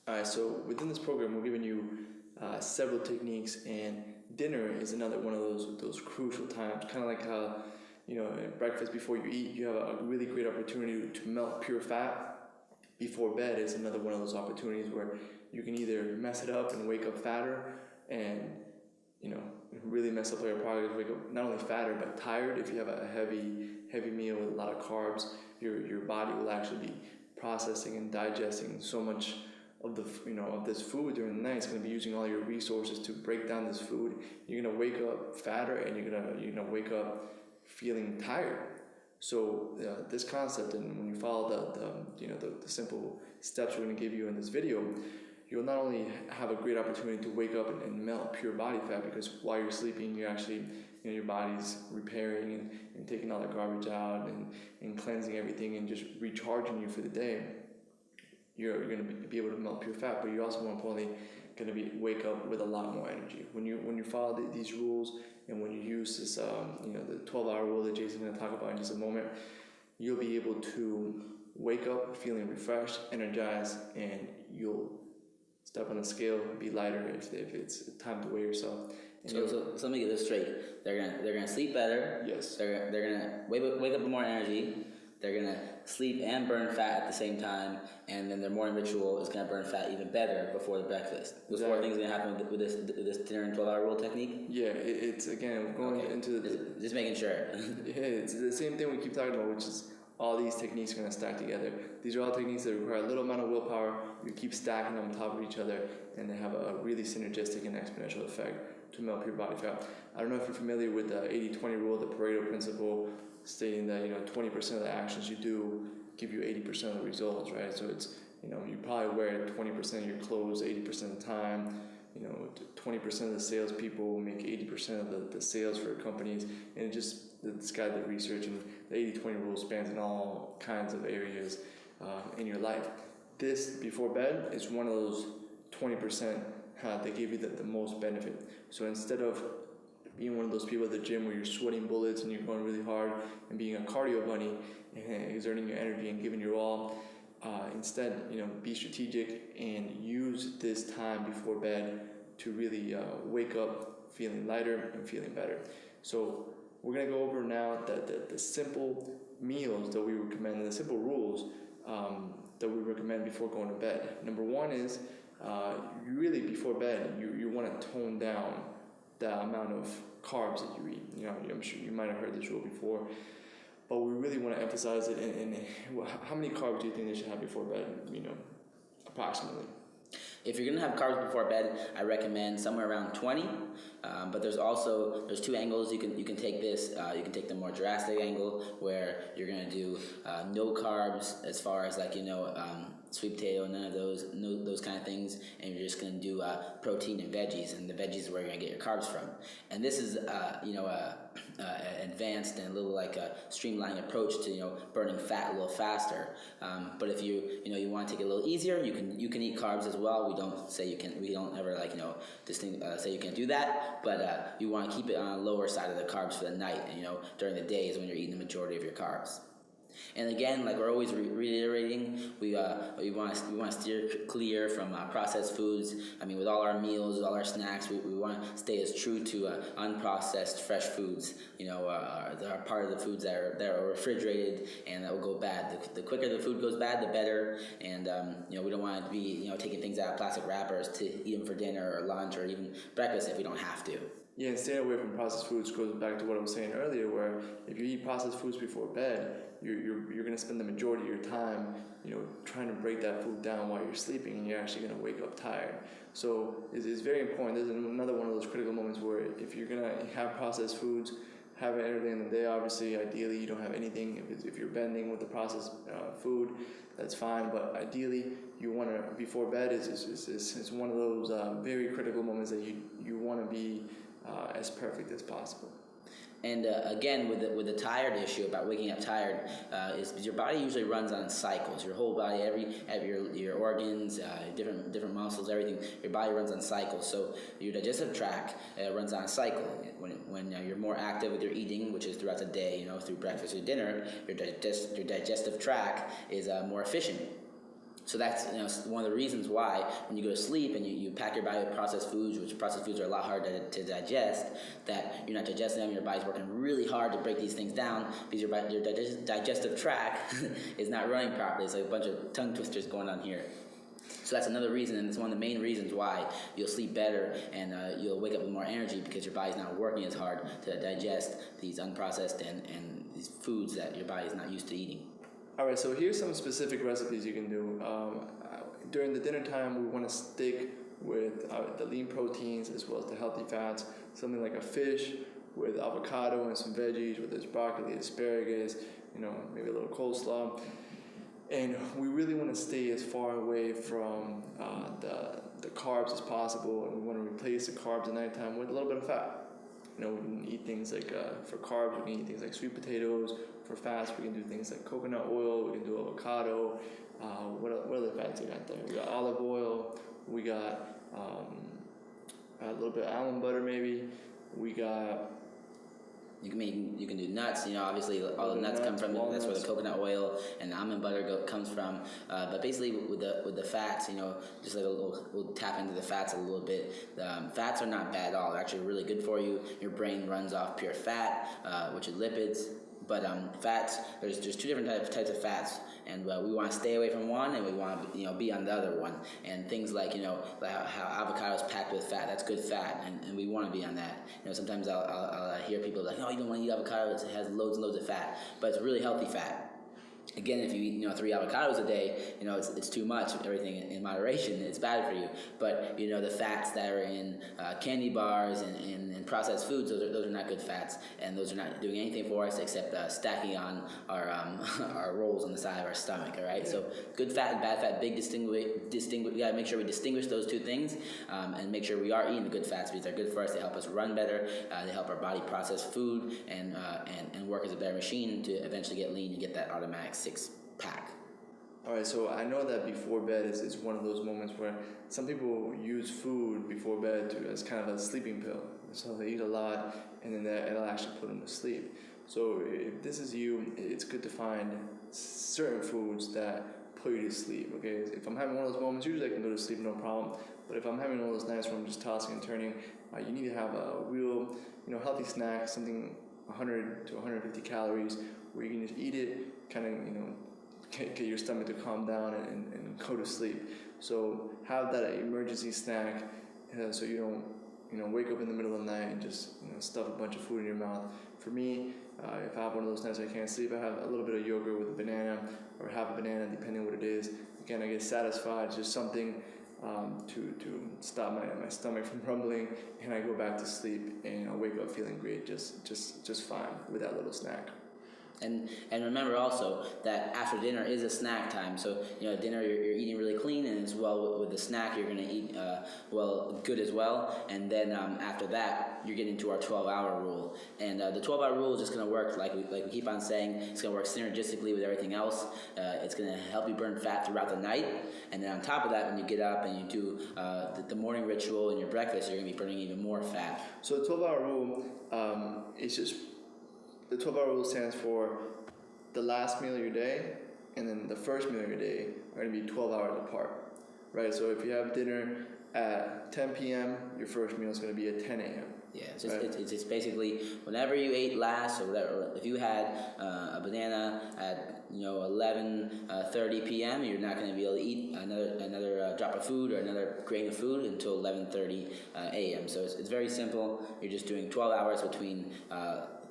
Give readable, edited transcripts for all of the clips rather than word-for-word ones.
All right, so within this program, we're giving you several techniques, and dinner is another one of those crucial times. Kind of like how, at breakfast before you eat, you have a really great opportunity to melt pure fat. Before bed is another one of those opportunities where you can either mess it up and wake up fatter, and really mess up your progress, wake up not only fatter but tired. If you have a heavy meal with a lot of carbs, your body will actually be processing and digesting so much of of this food during the night. It's going to be using all your resources to break down this food. You're going to wake up fatter, and you're gonna wake up feeling tired. So this concept, and when you follow the simple steps we're going to give you in this video, you'll not only have a great opportunity to wake up and melt pure body fat, because while you're sleeping, you're actually, your body's repairing and taking all the garbage out and cleansing everything and just recharging you for the day. You're going to be able to melt pure fat, but you're also, more importantly, going to wake up with a lot more energy. When you follow these rules, and when you use this, the 12-hour rule that Jason's going to talk about in just a moment, you'll be able to wake up feeling refreshed, energized, and you'll step on the scale, be lighter if it's time to weigh yourself. So let me get this straight. They're gonna sleep better. Yes. They're gonna wake up with more energy. They're gonna sleep and burn fat at the same time, and then their morning ritual is gonna burn fat even better before the breakfast. Those four things are gonna happen with this dinner and 12-hour rule technique. Yeah, it's again going into just making sure. Yeah, it's the same thing we keep talking about, which is all these techniques are going to stack together. These are all techniques that require a little amount of willpower. You keep stacking them on top of each other, and they have a really synergistic and exponential effect to melt pure body fat. I don't know if you're familiar with the 80-20 rule, the Pareto principle, stating that 20% of the actions you do give you 80% of the results, right? So it's you probably wear 20% of your clothes 80% of the time. 20% of the salespeople make 80% of the sales for companies, and this guy did research, and the 80-20 rule spans in all kinds of areas in your life. This before bed is one of those 20% that give you the most benefit. So instead of being one of those people at the gym where you're sweating bullets and you're going really hard and being a cardio bunny and exerting your energy and giving your all, instead, be strategic and use this time before bed to really wake up feeling lighter and feeling better. So we're going to go over now the simple meals that we recommend and the simple rules that we recommend before going to bed. Number one is really before bed, you want to tone down the amount of carbs that you eat. I'm sure you might have heard this rule before, but we really want to emphasize it. And how many carbs do you think they should have before bed? Approximately. If you're gonna have carbs before bed, I recommend somewhere around 20. But there's two angles you can take this. You can take the more drastic angle where you're gonna do no carbs, as far as sweet potato, none of those kind of things, and you're just gonna do protein and veggies, and the veggies is where you're gonna get your carbs from. And this is advanced and a little like a streamlined approach to burning fat a little faster. But if you want to take it a little easier, you can eat carbs as well. We don't say you can. We don't ever say you can't do that. But you want to keep it on the lower side of the carbs for the night. And during the day is when you're eating the majority of your carbs. And again, like we're always reiterating, we want to steer clear from processed foods. I mean, with all our meals, with all our snacks, we want to stay as true to unprocessed, fresh foods. That are part of the foods that are refrigerated and that will go bad. The quicker the food goes bad, the better. And we don't want to be taking things out of plastic wrappers to eat them for dinner or lunch or even breakfast if we don't have to. Yeah, and staying away from processed foods goes back to what I was saying earlier, where if you eat processed foods before bed, you're going to spend the majority of your time, trying to break that food down while you're sleeping, and you're actually going to wake up tired. So it's very important. There's another one of those critical moments where if you're going to have processed foods, have it early in the day. Obviously, ideally, you don't have anything. If you're bending with the processed food, that's fine. But ideally, you want to before bed is one of those very critical moments that you want to be as perfect as possible. And again, with the tired issue about waking up tired, is your body usually runs on cycles. Your whole body, your organs, different muscles, everything. Your body runs on cycles. So your digestive tract runs on a cycle. When you're more active with your eating, which is throughout the day, through breakfast or dinner, your digestive tract is more efficient. So that's one of the reasons why when you go to sleep and you pack your body with processed foods, which processed foods are a lot harder to digest, that you're not digesting them, your body's working really hard to break these things down because your digestive tract is not running properly. It's like a bunch of tongue twisters going on here. So that's another reason, and it's one of the main reasons why you'll sleep better and you'll wake up with more energy, because your body's not working as hard to digest these unprocessed and these foods that your body is not used to eating. All right, so here's some specific recipes you can do. During the dinner time, we want to stick with the lean proteins as well as the healthy fats. Something like a fish with avocado and some veggies, whether it's broccoli, asparagus, maybe a little coleslaw. And we really want to stay as far away from the carbs as possible, and we want to replace the carbs at nighttime with a little bit of fat. We can eat things like, for carbs, we can eat things like sweet potatoes. For fats, we can do things like coconut oil, we can do avocado. What other fats you got there? We got olive oil, we got a little bit of almond butter maybe. We got... You can do nuts. Obviously all the nuts come from walnuts. That's where the coconut oil and the almond butter comes from. But basically with the fats, just like we'll tap into the fats a little bit. Fats are not bad at all. They're actually really good for you. Your brain runs off pure fat, which is lipids. But fats, there's two different types of fats, and we want to stay away from one, and we want to be on the other one. And things like like how avocado is packed with fat, that's good fat, and we want to be on that. Sometimes I'll hear people like, oh, you don't want to eat avocado, it has loads and loads of fat, but it's really healthy fat. Again, if you eat 3 avocados a day, it's too much. Everything in moderation, it's bad for you. But the fats that are in candy bars and processed foods, those are not good fats, and those are not doing anything for us except stacking on our our rolls on the side of our stomach. All right. So good fat and bad fat, big distinguish. We gotta make sure we distinguish those two things, and make sure we are eating the good fats because they're good for us. They help us run better. They help our body process food and work as a better machine to eventually get lean and get that automatic 6-pack. All right, so I know that before bed is one of those moments where some people use food before bed as kind of a sleeping pill. So they eat a lot, and then it'll actually put them to sleep. So if this is you, it's good to find certain foods that put you to sleep. Okay, if I'm having one of those moments, usually I can go to sleep no problem. But if I'm having one of those nights where I'm just tossing and turning, you need to have a real, healthy snack, something 100 to 150 calories, where you can just eat it, kind of, get your stomach to calm down and go to sleep. So have that emergency snack, so you don't, wake up in the middle of the night and just, stuff a bunch of food in your mouth. For me, if I have one of those nights I can't sleep, I have a little bit of yogurt with a banana, or half a banana, depending on what it is. Again, I get satisfied. It's just something to stop my stomach from rumbling, and I go back to sleep, and I wake up feeling great, just fine with that little snack. And remember also that after dinner is a snack time. So dinner you're eating really clean, and as well with the snack you're going to eat good as well. And then after that you're getting to our 12-hour rule. And the 12-hour rule is just going to work like we keep on saying. It's going to work synergistically with everything else. It's going to help you burn fat throughout the night. And then on top of that, when you get up and you do the morning ritual and your breakfast, you're going to be burning even more fat. So the 12-hour rule is just. The 12-hour rule stands for the last meal of your day and then the first meal of your day are going to be 12 hours apart, right? So if you have dinner at 10 p.m., your first meal is going to be at 10 a.m. Yeah, it's basically whenever you ate last or whatever. If you had a banana at 11:30 p.m., you're not going to be able to eat another drop of food or another grain of food until 11:30 a.m. So it's very simple. You're just doing 12 hours between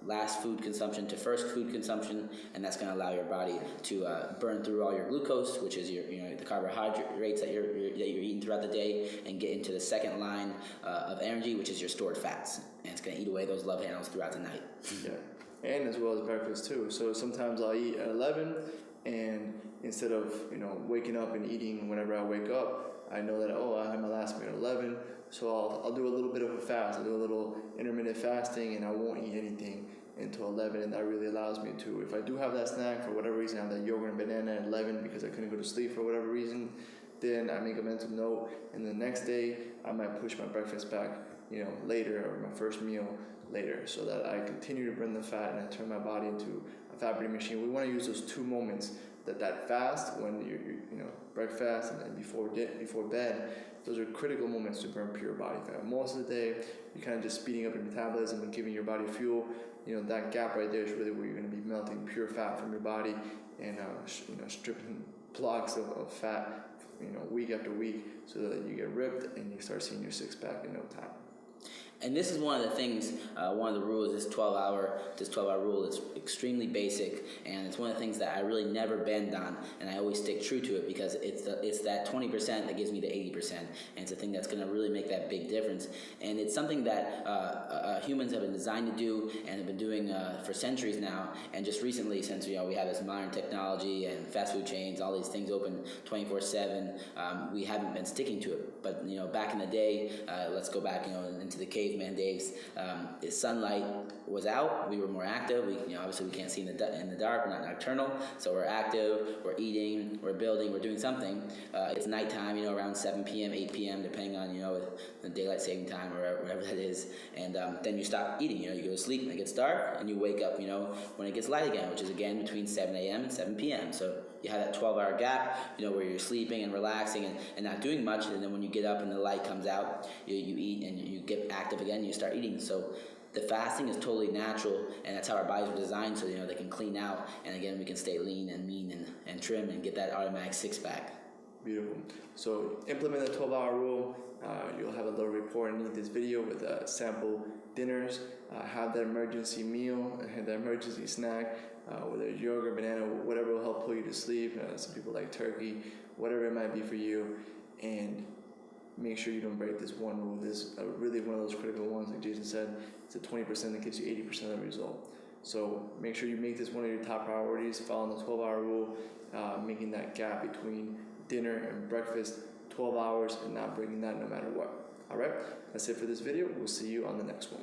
last food consumption to first food consumption, and that's going to allow your body to burn through all your glucose, which is the carbohydrates that you're eating throughout the day, and get into the second line of energy, which is your stored fats, and it's going to eat away those love handles throughout the night. Yeah, and as well as breakfast too. So sometimes I'll eat at 11, and instead of waking up and eating whenever I wake up, I know that I had my last meal at 11. So I'll do a little bit of a fast. I'll do a little intermittent fasting, and I won't eat anything until 11, and that really allows me to, if I do have that snack for whatever reason, I have that yogurt and banana at 11 because I couldn't go to sleep for whatever reason, then I make a mental note, and the next day I might push my breakfast back, later, or my first meal later, so that I continue to burn the fat and I turn my body into a fat burning machine. We want to use those 2 moments that fast when you know, breakfast and then before bed, those are critical moments to burn pure body fat. Most of the day, you're kind of just speeding up your metabolism and giving your body fuel. You know, that gap right there is really where you're going to be melting pure fat from your body and you know, stripping blocks of fat, you know, week after week, so that you get ripped and you start seeing your six-pack in no time. And this is one of the things, one of the rules, this 12-hour rule is extremely basic, and it's one of the things that I really never bend on, and I always stick true to it because it's that 20% that gives me the 80%, and it's a thing that's going to really make that big difference. And it's something that humans have been designed to do and have been doing for centuries now, and just recently, since we have this modern technology and fast food chains, all these things open 24/7, we haven't been sticking to it. But back in the day, let's go back into the caveman days. If sunlight was out, we were more active. We obviously we can't see in the dark. We're not nocturnal, so we're active. We're eating. We're building. We're doing something. It's nighttime. Around 7 p.m., 8 p.m., depending on the daylight saving time or whatever that is. And then you stop eating. You go to sleep and it gets dark, and you wake up. When it gets light again, which is again between 7 a.m. and 7 p.m. So you have that 12-hour gap, where you're sleeping and relaxing and not doing much, and then when you get up and the light comes out, you eat and you get active again, you start eating. So the fasting is totally natural, and that's how our bodies were designed, so they can clean out, and again we can stay lean and mean and trim and get that automatic six-pack. Beautiful. So implement the 12-hour rule. You'll have a little report underneath this video with sample dinners. Have that emergency meal, that emergency snack, whether it's yogurt, banana, whatever will help pull you to sleep. Some people like turkey, whatever it might be for you. And make sure you don't break this one rule. This is really one of those critical ones, like Jason said. It's a 20% that gives you 80% of the result. So make sure you make this one of your top priorities, following the 12-hour rule, making that gap between dinner and breakfast 12 hours and not breaking that no matter what. All right, that's it for this video. We'll see you on the next one.